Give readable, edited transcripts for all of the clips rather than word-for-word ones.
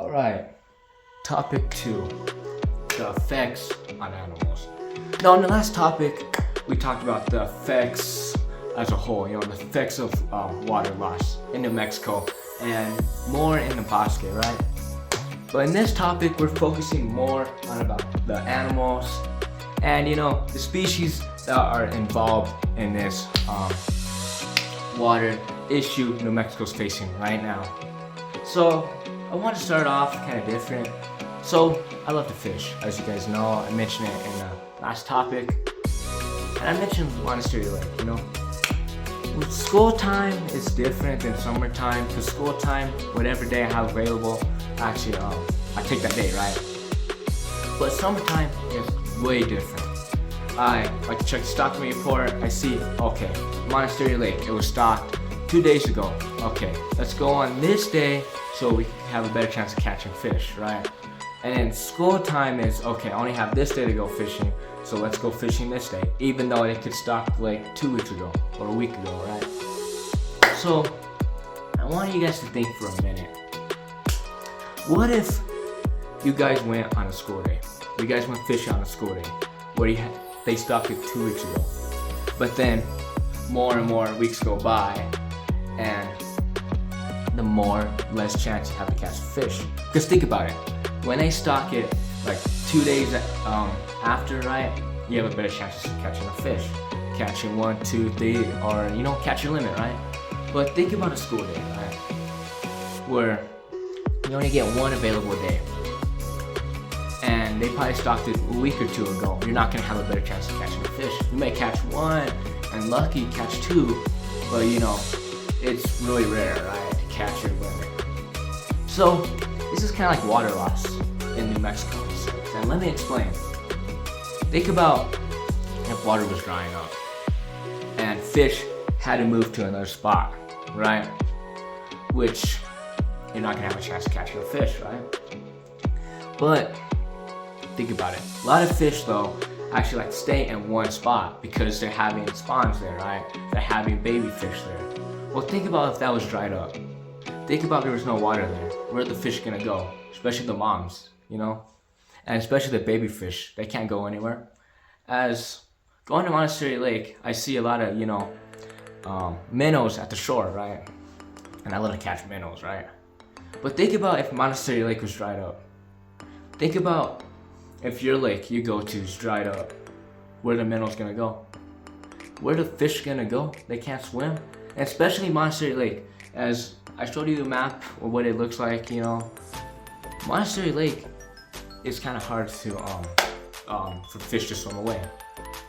Alright, topic 2, the effects on animals. Now in the last topic, we talked about the effects as a whole, the effects of water loss in New Mexico and more in the Bosque, right? But in this topic, we're focusing more on about the animals and the species that are involved in this water issue New Mexico's facing right now. So I want to start off kind of different. So I love to fish, as you guys know. I mentioned it in the last topic, and I mentioned Monastery Lake. With school time is different than summertime. Because school time, whatever day I have available, actually I take that day, right? But summertime is way different. I like to check the stocking report. I see, okay, Monastery Lake, it was stocked 2 days ago. Okay, let's go on this day so we have a better chance of catching fish, right? And then school time is, okay, I only have this day to go fishing, so let's go fishing this day, even though it could stock like 2 weeks ago or a week ago, right? So I want you guys to think for a minute. What if you guys went on a school day? You guys went fishing on a school day where they stocked it 2 weeks ago, but then more and more weeks go by, and the less chance you have to catch fish. Because think about it, when they stock it like 2 days after, right, you have a better chance of catching a fish, catching 1, 2, 3, or catch your limit, right? But think about a school day, right, where you only get one available day, and they probably stocked it a week or 2 ago. You're not gonna have a better chance of catching a fish. You may catch 1 and lucky catch 2, but it's really rare, right, to catch your limit. So this is kind of like water loss in New Mexico. And let me explain. Think about if water was drying up and fish had to move to another spot, right? Which you're not gonna have a chance to catch your fish, right? But think about it. A lot of fish though actually like to stay in one spot because they're having spawns there, right? They're having baby fish there. Well, think about if that was dried up. Think about there was no water there. Where are the fish gonna go? Especially the moms, and especially the baby fish. They can't go anywhere. As going to Monastery Lake, I see a lot of minnows at the shore, right? And I love to catch minnows, right? But think about if Monastery Lake was dried up. Think about if your lake you go to is dried up. Where the minnows gonna go? Where the fish gonna go? They can't swim. And especially Monastery Lake, as I showed you the map of what it looks like, Monastery Lake is kind of hard to for fish to swim away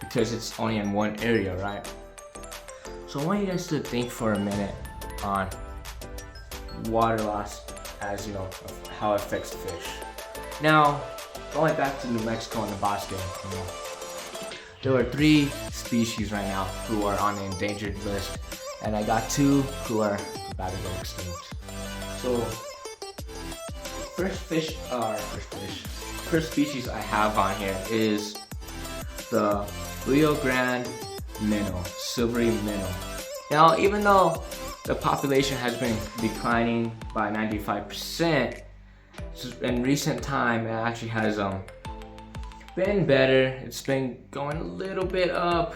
because it's only in one area, right? So I want you guys to think for a minute on water loss as of how it affects fish. Now, going back to New Mexico and the Bosque, there are 3 species right now who are on the endangered list, and I got 2 who are about to go extinct. So, first species I have on here is the Rio Grande minnow, silvery minnow. Now, even though the population has been declining by 95%, in recent time it actually has been better. It's been going a little bit up,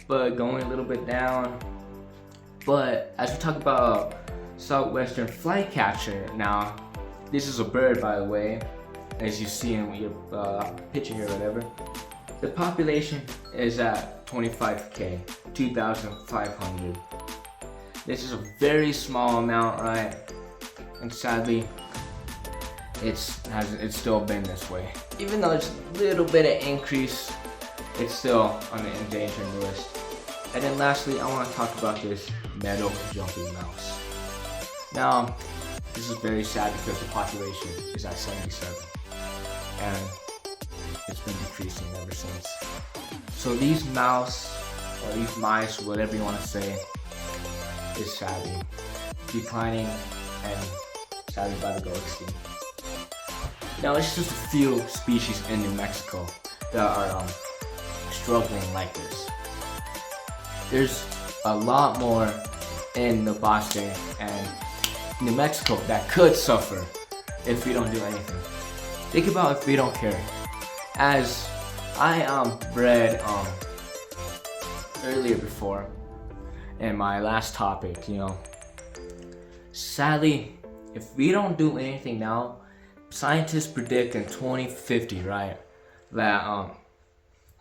but going a little bit down. But as we talk about southwestern flycatcher, now this is a bird, by the way, as you see in your picture here or whatever. The population is at 25k, 2,500. This is a very small amount, right? And sadly, it's still been this way. Even though it's a little bit of increase, it's still on the endangered list. And then lastly, I want to talk about this meadow jumping mouse. Now, this is very sad because the population is at 77, and it's been decreasing ever since. So these mouse, or these mice, whatever you want to say, is sadly declining and sadly about to go extinct. Now, it's just a few species in New Mexico that are struggling like this. There's a lot more in the Bosque and New Mexico that could suffer if we don't do anything? Think about if we don't care. As I read earlier before in my last topic, sadly, if we don't do anything now, scientists predict in 2050, right, that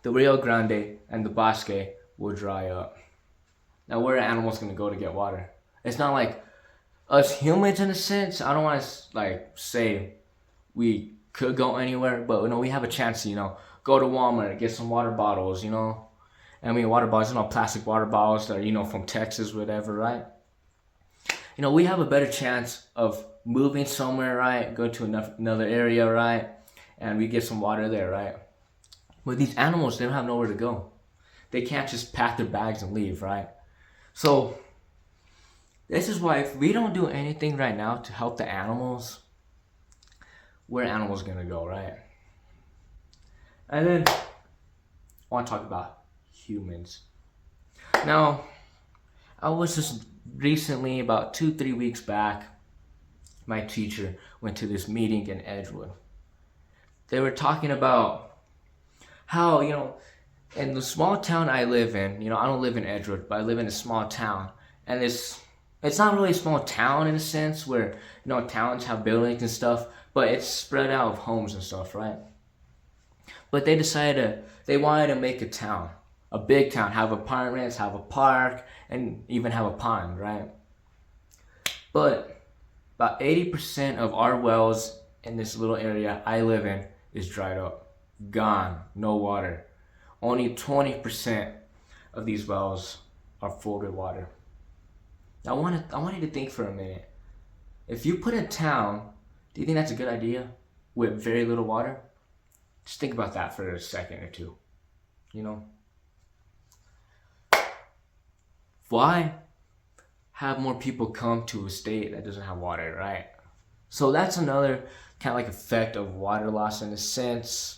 the Rio Grande and the Bosque will dry up. Now, where are animals gonna go to get water? It's not like us humans, in a sense. I don't want to say we could go anywhere, but we have a chance to go to Walmart, get some water bottles. Water bottles, plastic water bottles that are from Texas, whatever, right? We have a better chance of moving somewhere, right? Go to another area, right? And we get some water there, right? But these animals, they don't have nowhere to go. They can't just pack their bags and leave, right? So this is why if we don't do anything right now to help the animals, where are animals gonna go, right? And then I want to talk about humans. Now, I was just recently, about 2-3 weeks back, my teacher went to this meeting in Edgewood. They were talking about how, in the small town I live in, I don't live in Edgewood, but I live in a small town. And it's not really a small town in a sense where, towns have buildings and stuff, but it's spread out of homes and stuff, right? But they wanted to make a town, a big town, have apartments, have a park, and even have a pond, right? But about 80% of our wells in this little area I live in is dried up, gone, no water. Only 20% of these wells are full with water. Now I want you to think for a minute. If you put a town, do you think that's a good idea with very little water? Just think about that for a second or two. Why have more people come to a state that doesn't have water, right? So that's another kind of effect of water loss in a sense.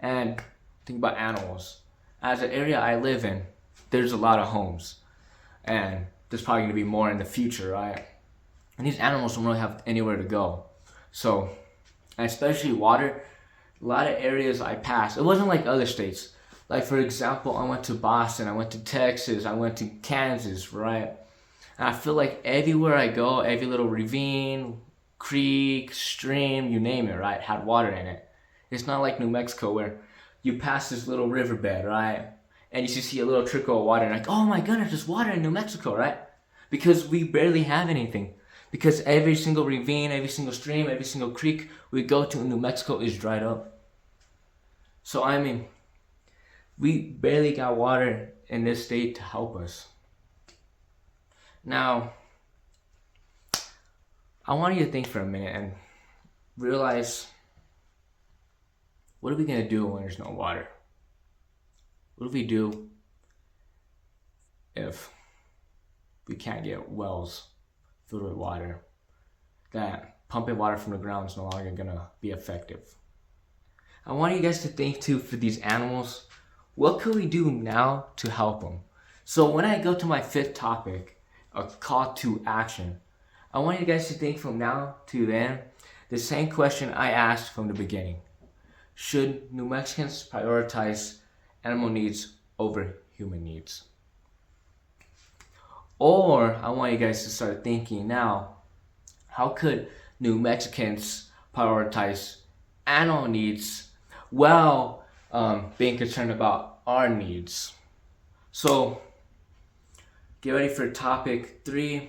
And think about animals. As an area I live in, there's a lot of homes. And there's probably going to be more in the future, right? And these animals don't really have anywhere to go. So, and especially water, a lot of areas I passed, it wasn't like other states. Like, for example, I went to Boston, I went to Texas, I went to Kansas, right? And I feel like everywhere I go, every little ravine, creek, stream, you name it, right, had water in it. It's not like New Mexico where you pass this little riverbed, right? And you see a little trickle of water and oh my goodness, there's water in New Mexico, right? Because we barely have anything. Because every single ravine, every single stream, every single creek we go to in New Mexico is dried up. So we barely got water in this state to help us. Now, I want you to think for a minute and realize, what are we going to do when there's no water? What do we do if we can't get wells filled with water? That pumping water from the ground is no longer going to be effective. I want you guys to think too, for these animals, what could we do now to help them? So when I go to my 5th topic, a call to action, I want you guys to think from now to then the same question I asked from the beginning. Should New Mexicans prioritize animal needs over human needs? Or I want you guys to start thinking now, how could New Mexicans prioritize animal needs while being concerned about our needs? So get ready for topic 3.